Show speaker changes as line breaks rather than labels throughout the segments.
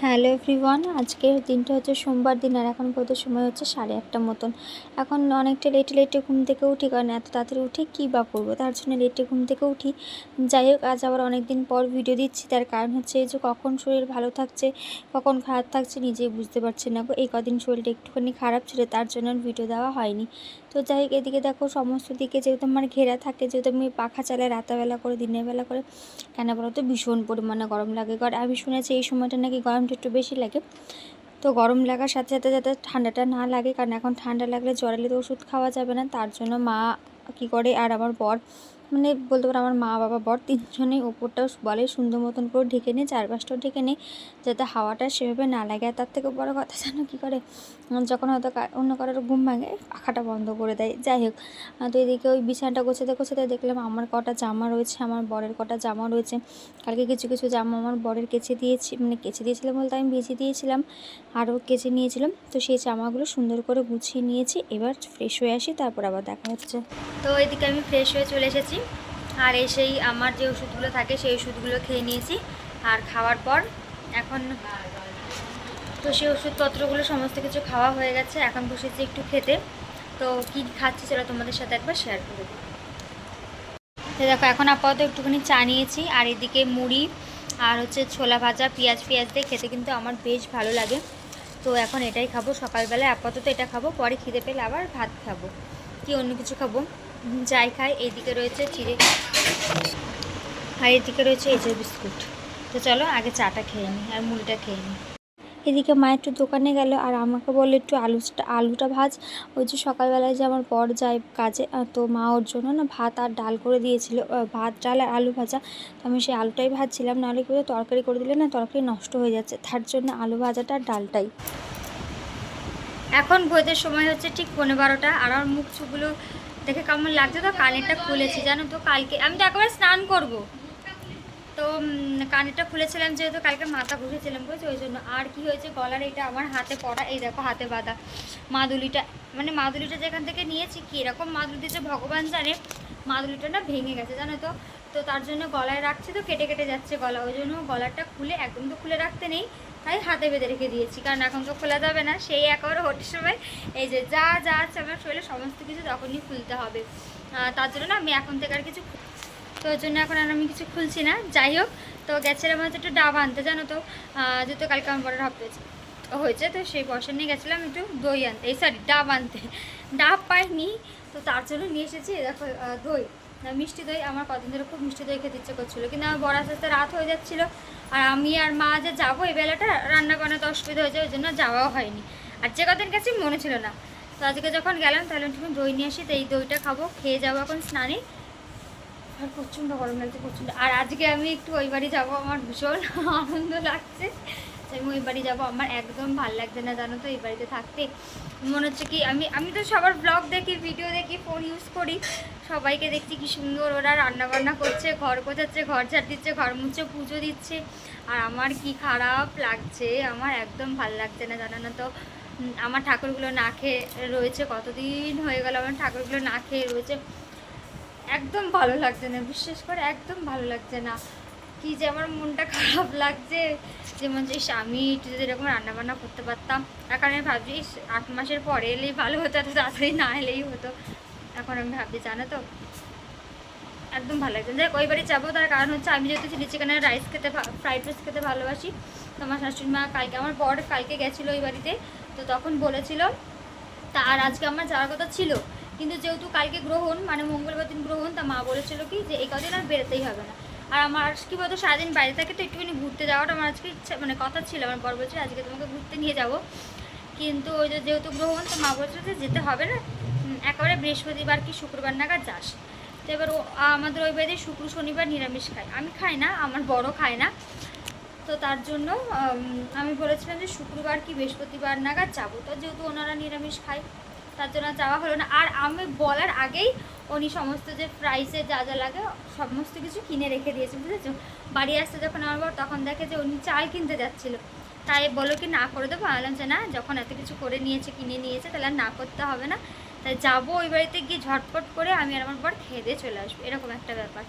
Hello everyone, আজকের দিনটা হচ্ছে সোমবার দিন আর এখন বোধহয় সময় হচ্ছে 8:30 মতন। এখন অনেকটা লেটে ঘুম থেকে উঠি, কারণ এত তাড়াতাড়ি উঠে কী বা করবো, তার জন্য লেটে ঘুম থেকে উঠি। যাই হোক, আজ আবার অনেক দিন পর ভিডিও দিচ্ছি, তার কারণ হচ্ছে এই যে কখন শরীর ভালো থাকছে কখন খারাপ থাকছে নিজেই বুঝতে পারছি না গো। এই কদিন শরীরটা একটুখানি খারাপ ছিল, তার জন্য ভিডিও দেওয়া হয়নি। তো যাই হোক, এদিকে দেখো সমস্ত দিকে যেহেতু আমার ঘেরা থাকে, যেহেতু আমি পাখা চালাই রাতেরবেলা করে দিনের বেলা করে, কেন বলো তো ভীষণ পরিমাণে গরম লাগে। কারণ আমি শুনেছি এই সময়টা নাকি গরমটা একটু বেশি লাগে। তো গরম লাগার সাথে সাথে যাতে ঠান্ডাটা না লাগে, কারণ এখন ঠান্ডা লাগলে জ্বর এলে তো ওষুধ খাওয়া যাবে না, তার জন্য মা কী করে আর আমার বর, মানে বলতে পারো আমার মা বাবা বর তিনজনেই ওপরটাও বলে সুন্দর মতন করে ঢেকে নিই, চারপাশটাও ঢেকে নিই, যাতে হাওয়াটা সেভাবে না লাগে। আর তার থেকে বড় কথা জানো কী করে, যখন হয়তো অন্য কারোর ঘুম ভাঙে পাখাটা বন্ধ করে দেয়। যাই হোক, তো এদিকে ওই বিছানাটা গোছাতে গোছাতে দেখলাম আমার কটা জামা রয়েছে, আমার বরের কটা জামা রয়েছে। কালকে কিছু কিছু জামা আমার বরের কেচে দিয়েছি, মানে কেচে দিয়েছিলাম বলতে আমি ভিজিয়ে দিয়েছিলাম, আরও কেচে নিয়েছিলাম। তো সেই জামাগুলো সুন্দর করে গুছিয়ে নিয়েছি। এবার ফ্রেশ হয়ে আসি, তারপর আবার দেখা হচ্ছে। তো এদিকে আমি ফ্রেশ হয়ে চলে এসেছি, আর এসেই আমার যে ওষুধগুলো থাকে সেই ওষুধগুলো খেয়ে নিয়েছি। আর খাওয়ার পর এখন তো সেই ওষুধপত্রগুলো সমস্ত কিছু খাওয়া হয়ে গেছে, এখন বসেছি একটু খেতে। তো কী খাচ্ছি সেটা তোমাদের সাথে একবার শেয়ার করে দিই। তো দেখো, এখন আপাতত একটুখানি চা নিয়েছি, আর এদিকে মুড়ি আর হচ্ছে ছোলা ভাজা পেঁয়াজ দিয়ে খেতে কিন্তু আমার বেশ ভালো লাগে। তো এখন এটাই খাবো সকালবেলায়, আপাতত এটা খাবো, পরে খিদে পেলে আবার ভাত খাবো, কি অন্য কিছু খাবো যাই খাই। এইদিকে রয়েছে চিড়ে, আর এদিকে রয়েছে এই যে বিস্কুট। তো চলো আগে চাটা খেয়ে নিই আর মুড়িটা খেয়ে নিই। এদিকে মা একটু দোকানে গেল, আর আমাকে বললো একটু আলুটা ভাজ। ওই যে সকালবেলায় যে আমার বর যায় কাজে, তো মা ওর জন্য না ভাত আর ডাল করে দিয়েছিল, ভাত ডাল আর আলু ভাজা। তো আমি সেই আলুটাই ভাজছিলাম, নাহলে কি তরকারি করে দিলে না তরকারি নষ্ট হয়ে যাচ্ছে, তার জন্য আলু ভাজাটা আর ডালটাই। এখন ভোজের সময় হচ্ছে ঠিক 12:15, আর আমার মুখ চুপগুলো দেখে কেমন লাগছে, তো কানেরটা খুলেছি জানো তো। কালকে আমি তো একেবারে স্নান করব, তো কানেরটা খুলেছিলাম যেহেতু কালকে মাথা ঘুরেছিলাম বুঝছি, ওই জন্য। আর কি হয়েছে, গলার এটা আমার হাতে পড়া, এই দেখো হাতে বাঁধা মাদুলিটা, মানে মাদুলিটা যেখান থেকে নিয়েছি কী এরকম মাদুলি দিয়েছে ভগবান জানে, মাদুলিটা না ভেঙে গেছে জানো তো। তো তার জন্য গলায় রাখছি, তো কেটে কেটে যাচ্ছে গলা, ওই জন্য গলাটা খুলে একদম তো খুলে রাখতে নেই, তাই হাতে বেঁধে রেখে দিয়েছি, কারণ এখন তো খোলা যাবে না। সেই একেবারে হোটের সময় এই যে যা যা আছে আমার শরীরে সমস্ত কিছু তখনই খুলতে হবে, তার জন্য না আমি এখন থেকে আর কিছু, তো ওই জন্য এখন আর আমি কিছু খুলছি না। যাই হোক, তো গেছিলাম হয়তো একটু ডাব আনতে জানো তো, যেহেতু কালকে আমার বড় হাফ হয়েছে, তো সেই পয়সা নিয়ে গেছিলাম একটু দই আনতে, ডাব আনতে। ডাব পাইনি, তো তার জন্য নিয়ে এসেছি দেখো দই, মিষ্টি দই। আমার কদিন ধরে খুব মিষ্টি দই খেতে ইচ্ছে করছিলো, কিন্তু আমার বড় আস্তে আস্তে রাত হয়ে যাচ্ছিলো, আর আমি আর মা যে যাবো এই বেলাটা রান্না বান্নাতে অসুবিধা হয়ে যায়, ওই জন্য যাওয়াও হয়নি। আর যে কদিন গেছি মনে ছিল না, তো আজকে যখন গেলাম তাহলে একটু দই নিয়ে আসি, তো এই দইটা খাবো, খেয়ে যাবো এখন স্নানে। আর প্রচণ্ড গরম লাগছে প্রচণ্ড। আর আজকে আমি একটু ওই বাড়ি যাবো, আমার ভীষণ আনন্দ লাগছে যে আমি ওই বাড়ি যাবো। আমার একদম ভালো লাগছে না জানো তো এই বাড়িতে থাকতে, মনে হচ্ছে কি আমি তো সবার ব্লগ দেখি, ভিডিও দেখি, ফোন ইউজ করি, সবাইকে দেখছি কি সুন্দর ওরা রান্না বান্না করছে, ঘর গোছাচ্ছে, ঘর ঝাড় দিচ্ছে, ঘর মুছে পুজো দিচ্ছে, আর আমার কি খারাপ লাগছে, আমার একদম ভালো লাগছে না জানো না তো। আমার ঠাকুরগুলো না খেয়ে রয়েছে, কতদিন হয়ে গেল আমার ঠাকুরগুলো না খেয়ে রয়েছে, একদম ভালো লাগছে না, বিশেষ করে একদম ভালো লাগছে না। কি যে আমার মনটা খারাপ লাগছে, যেমন যে আমি একটু যদি এরকম রান্নাবান্না করতে পারতাম। তার কারণে আমি ভাবছি 8 মাসের পরে এলেই ভালো হতো, এত তাড়াতাড়ি না এলেই হতো। এখন আমি ভাবছি জানো তো একদম ভালো লাগছে। যাই ওই বাড়ি যাবো, তার কারণ হচ্ছে আমি যেহেতু চিলি চিকেনের রাইস খেতে, ফ্রাইড রাইস খেতে ভালোবাসি। তো আমার শাশুড়ি মা কালকে, আমার বর কালকে গেছিলো ওই বাড়িতে, তো তখন বলেছিল তা, আর আজকে আমার যাওয়ার কথা ছিল, কিন্তু যেহেতু কালকে গ্রহণ, মানে মঙ্গলবার দিন গ্রহণ, তা মা বলেছিল কি যে এই কদিন আর বেরোতেই হবে না। আর আমার কী বলতো সারাদিন বাইরে থাকে, তো একটুখানি ঘুরতে যাওয়াটা আমার আজকে ইচ্ছা, মানে কথা ছিল, আমার বর বলছিল আজকে তোমাকে ঘুরতে নিয়ে যাব, কিন্তু ওই যে যেহেতু গ্রহণ, তো মা বলছিল যে যেতে হবে না, একেবারে বৃহস্পতিবার কি শুক্রবার নাগাদ যাস। তো এবার আমাদের ওই বাড়িতে শুক্র শনিবার নিরামিষ খায়, আমি খাই না, আমার বড় খায় না, তো তার জন্য আমি বলেছিলাম যে শুক্রবার কি বৃহস্পতিবার নাগাদ যাবো, তো যেহেতু ওনারা নিরামিষ খায় তার জন্য যাওয়া হলো না। আর আমি বলার আগেই উনি সমস্ত যে প্রাইসে যা যা লাগে সমস্ত কিছু কিনে রেখে দিয়েছে, বুঝেছো। বাড়ি আসতে যখন আমার বর, তখন দেখে যে উনি চাল কিনতে যাচ্ছিলো, তাই বলো কি না করে দেবো, বললাম যে না, যখন এত কিছু করে নিয়েছে, কিনে নিয়েছে, তাহলে আর না করতে হবে না, তাই যাবো ওই বাড়িতে গিয়ে ঝটপট করে আমি আর আমার বর খেয়ে দিয়ে চলে আসবো, এরকম একটা ব্যাপার।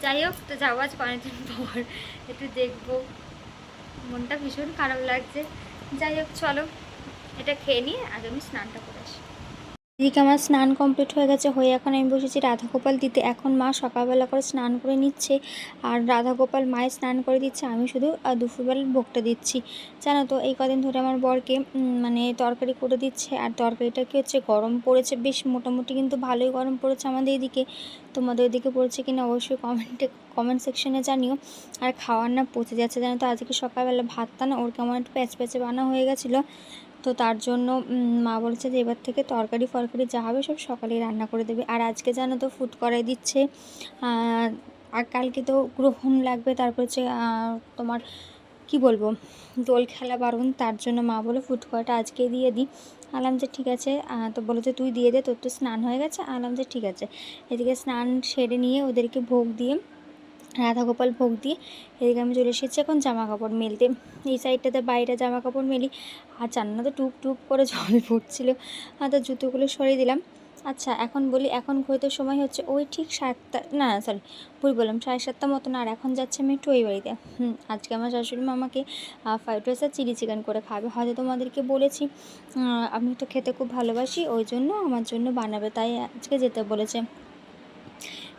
যাই হোক, তো যাবো আজ অনেকদিন পর, একটু দেখবো মনটা ভীষণ খারাপ লাগছে। যাই হোক চলো এটা খেয়ে নিয়ে আগে আমি স্নানটা করে আসি। এদিকে আমার স্নান কমপ্লিট হয়ে গেছে, হয়ে এখন আমি বসেছি রাধাগোপাল দিতে। এখন মা সকালবেলা করে স্নান করে নিচ্ছে আর রাধাগোপাল মায়ের স্নান করে দিচ্ছে, আমি শুধু দুপুরবেলার ভোগটা দিচ্ছি। জানো তো এই কদিন ধরে আমার বরকে মানে তরকারি করে দিচ্ছে, আর তরকারিটা কি হচ্ছে গরম পড়েছে বেশ মোটামুটি, কিন্তু ভালোই গরম পড়েছে আমাদের এদিকে। তোমাদের ওদিকে পড়েছে কিনা অবশ্যই কমেন্ট সেকশনে জানিও। আর খাওয়ার না পচে যাচ্ছে, জানো তো আজকে সকালবেলা ভাতটা না ওর কেমন একটু প্যাচপ্যাচে বানা হয়ে গেছিলো। তো তার জন্য মা বলেছে যে এবার থেকে তরকারি ফরকারি যা হবে সব সকালেই রান্না করে দেবে। আর আজকে জানো তো ফুড করাই দিচ্ছে, আর কালকে তো গ্রহণ লাগবে, তারপর হচ্ছে তোমার কি বলবো দোল খেলা বারণ, তার জন্য মা বলে ফুড করাটা আজকে দিয়ে দিই। আলাম যে ঠিক আছে, তো বলো যে তুই দিয়ে দে, তোর তো স্নান হয়ে গেছে। আলাম যে ঠিক আছে। এদিকে স্নান সেরে নিয়ে ওদেরকে ভোগ দিয়ে রাধাগোপাল ভোগ দিয়ে এদিকে আমি চলে এসেছি এখন জামা কাপড় মেলতে। এই সাইডটাতে বাইরে জামা কাপড় মেলি, আর জান্না তো টুপ টুপ করে জল পড়ছিল, তো জুতোগুলো সরিয়ে দিলাম। আচ্ছা এখন বলি, এখন ঘুরতে সময় হচ্ছে ওই ঠিক 7টা, না সরি ভুল বললাম 7:30 মতন। আর এখন যাচ্ছে আমি একটু ওই বাড়িতে। আজকে আমার শাশুড়ি মা আমাকে ফ্রাইড রাইস আর চিলি চিকেন করে খাবে। হয়তো তোমাদেরকে বলেছি আমি তো খেতে খুব ভালোবাসি, ওই জন্য আমার জন্য বানাবে, তাই আজকে যেতে বলেছে।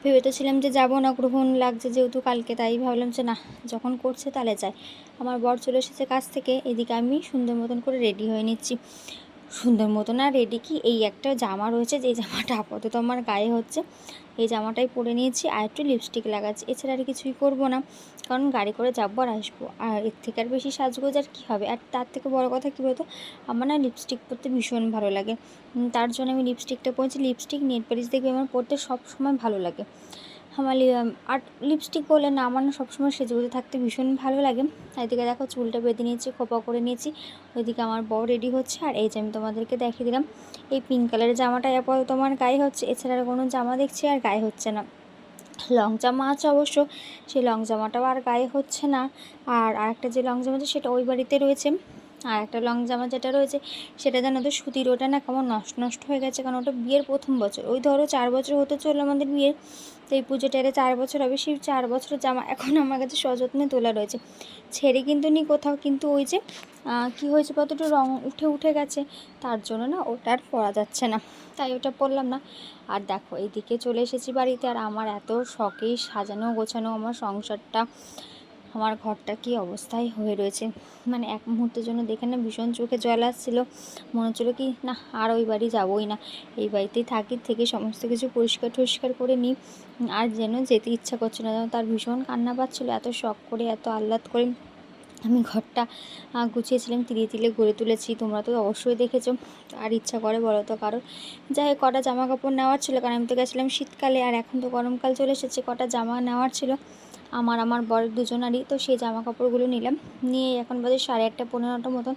ভেবে তো ছিলাম যে যাবো না, গ্রহণ লাগছে যেহেতু কালকে, তাই ভাবলাম যে না যখন করছে তাহলে যাই। আমার বর চলে এসেছে কাজ থেকে, এদিকে আমি সুন্দর মতন করে রেডি হয়ে নিচ্ছি। সুন্দর মতন আর রেডি কি, এই একটা জামা রয়েছে যে জামাটা আপাতত আমার গায়ে হচ্ছে, এই জামাটাই পরে নিয়েছি আর একটু লিপস্টিক লাগাচ্ছি, এছাড়া আর কিছুই করব না, কারণ গাড়ি করে যাবো আর আসবো, আর এর থেকে আর বেশি সাজগোজ আর কী হবে। আর তার থেকে বড় কথা কী বলতো, আমার না লিপস্টিক পরতে ভীষণ ভালো লাগে, তার জন্য আমি লিপস্টিকটা পরেছি। লিপস্টিক নেল পালিশ দেখবে আমার পরতে সব সময় ভালো লাগে। আমার আর লিপস্টিক বলে না, আমার না সবসময় সেজেগুজে থাকতে ভীষণ ভালো লাগে। এদিকে দেখো চুলটা বেঁধে নিয়েছি, খোপা করে নিয়েছি, ওইদিকে আমার বর রেডি হচ্ছে। আর এই যে আমি তোমাদেরকে দেখিয়ে দিলাম এই পিঙ্ক কালারের জামাটা আপাতত আমার গায়ে হচ্ছে, এছাড়া আর কোনো জামা দেখছি আর গায়ে হচ্ছে না। লং জামা আছে অবশ্য, সেই লং জামাটাও আর গায়ে হচ্ছে না। আর আরেকটা যে লং জামা আছে সেটা ওই বাড়িতে রয়েছে, আর একটা লং জামা যেটা রয়েছে সেটা জানো তো সুতির, ওটা না কেমন নষ্ট নষ্ট হয়ে গেছে, কারণ ওটা বিয়ের প্রথম বছর, ওই ধরো 4 বছর হতে চললো আমাদের বিয়ের, তো এই পুজোটারে 4 বছর হবে। সেই 4 বছরের জামা এখন আমার কাছে সযত্নে তোলা রয়েছে, ছেড়ে কিন্তু নি কোথাও, কিন্তু ওই যে কী হয়েছে কতটা রং উঠে উঠে গেছে, তার জন্য না ওটা আর পরা যাচ্ছে না, তাই ওটা পরলাম না। আর দেখো এইদিকে চলে এসেছি বাড়িতে, আর আমার এত শখেই সাজানো গোছানো আমার সংসারটা, আমার ঘরটা কি অবস্থায় হয়ে রয়েছে, মানে এক মুহূর্তের জন্য দেখে না ভীষণ চোখে জল আসছিলো, মনে হচ্ছিলো কি না আর ওই বাড়ি যাবোই না, এই বাড়িতেই থাকি, থেকে সমস্ত কিছু পরিষ্কার টরিষ্কার করে নিই, আর যেন যেতে ইচ্ছা করছে না, যেন তার ভীষণ কান্না পাচ্ছিলো, এত শখ করে এত আহ্লাদ করে আমি ঘরটা গুছিয়েছিলাম, তিলে তিলে গড়ে তুলেছি, তোমরা তো অবশ্যই দেখেছো। আর ইচ্ছা করে বলো তো কারোর, যাই হোক কটা জামা কাপড় নেওয়ার ছিল, কারণ আমি তো গেছিলাম শীতকালে, আর এখন তো গরমকাল চলে এসেছে, কটা জামা নেওয়ার ছিল আমার বরের দুজনারই, তো সেই জামা কাপড়গুলো নিলাম, নিয়ে এখন বাজে 8:30-9টা মতন।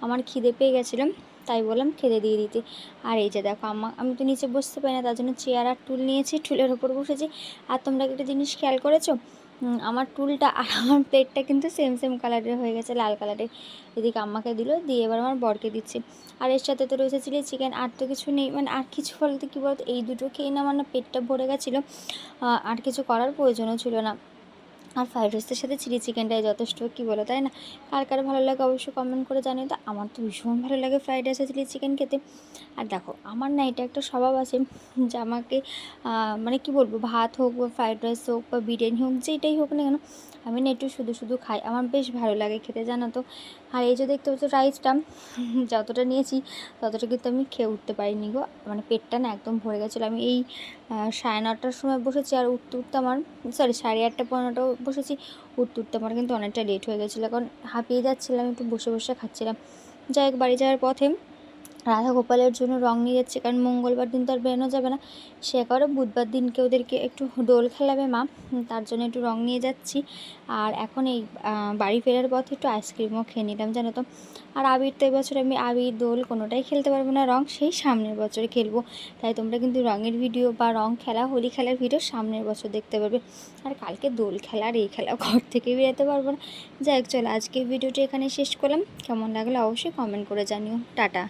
আমার খিদে পেয়ে গেছিলাম, তাই বললাম খেতে দিয়ে দিতে। আর এই যে দেখো আমি তো নিচে বসতে পারি না, তার জন্য চেয়ার আর টুল নিয়েছি, টুলের ওপর বসেছি। আর তোমরা একটা জিনিস খেয়াল করেছো, আমার টুলটা আর আমার প্লেটটা কিন্তু সেম সেম কালারের হয়ে গেছে, লাল কালারের। এদিকে আম্মাকে দিল, দিয়ে এবার আমার বরকে দিচ্ছি। আর এর সাথে তো রয়েছে চিলি চিকেন, আর তো কিছু নেই, মানে আর কিছু বলতে কী বলতো, এই দুটো খেয়ে না আমার না পেটটা ভরে গেছিলো, আর কিছু করার প্রয়োজনও ছিল না। আর ফ্রাইড রাইসের সাথে চিলি চিকেনটাই যথেষ্ট, কী বলো তাই না? কার কার ভালো লাগে অবশ্যই কমেন্ট করে জানিও। তো আমার তো ভীষণ ভালো লাগে ফ্রাইড রাইস আর চিলি চিকেন খেতে। আর দেখো আমার না এটা একটা স্বভাব আছে যে আমাকে মানে কি বলবো, ভাত হোক বা ফ্রাইড রাইস হোক বা বিরিয়ানি হোক, যেটাই হোক না কেন, আমি না একটু শুধু শুধু খাই, আমার বেশ ভালো লাগে খেতে, জানো তো। আর এই যে দেখতে পাচ্ছ রাইসটা যতটা নিয়েছি ততটা কিন্তু আমি খেয়ে উঠতে পারিনি গো, মানে পেটটা না একদম ভরে গেছিলো। আমি এই 9:30টার সময় বসেছি, আর উঠতে উঠতে আমার 8:30-9:15 বসেছি, উঠতে উঠতে আমার কিন্তু অনেকটা লেট হয়ে গেছিলো, কারণ হাঁপিয়ে যাচ্ছিলাম, একটু বসে বসে খাচ্ছিলাম। যাই হোক বাড়ি যাওয়ার পথে রাধাগোপালের জন্য রং নিয়ে যাচ্ছে, কারণ মঙ্গলবার দিন তো আর বেরোনো যাবে না, সে কারণে বুধবার দিনকে ওদেরকে একটু দোল খেলাবে মা, তার জন্য একটু রং নিয়ে যাচ্ছি। আর এখন এই বাড়ি ফেরার পথে একটু আইসক্রিমও খেয়ে নিলাম, জানো তো। আর আবির তো এবছর আমি আবির দোল কোনোটাই খেলতে পারবো না, রং সেই সামনের বছরে খেলবো, তাই তোমরা কিন্তু রঙের ভিডিও বা রং খেলা হোলি খেলার ভিডিও সামনের বছর দেখতে পারবে। আর কালকে দোল খেলা আর এই খেলা ঘর থেকে বেরোতে পারবো না। যাই হোক চলো আজকের ভিডিওটি এখানে শেষ করলাম, কেমন লাগলো অবশ্যই কমেন্ট করে জানিও। টাটা।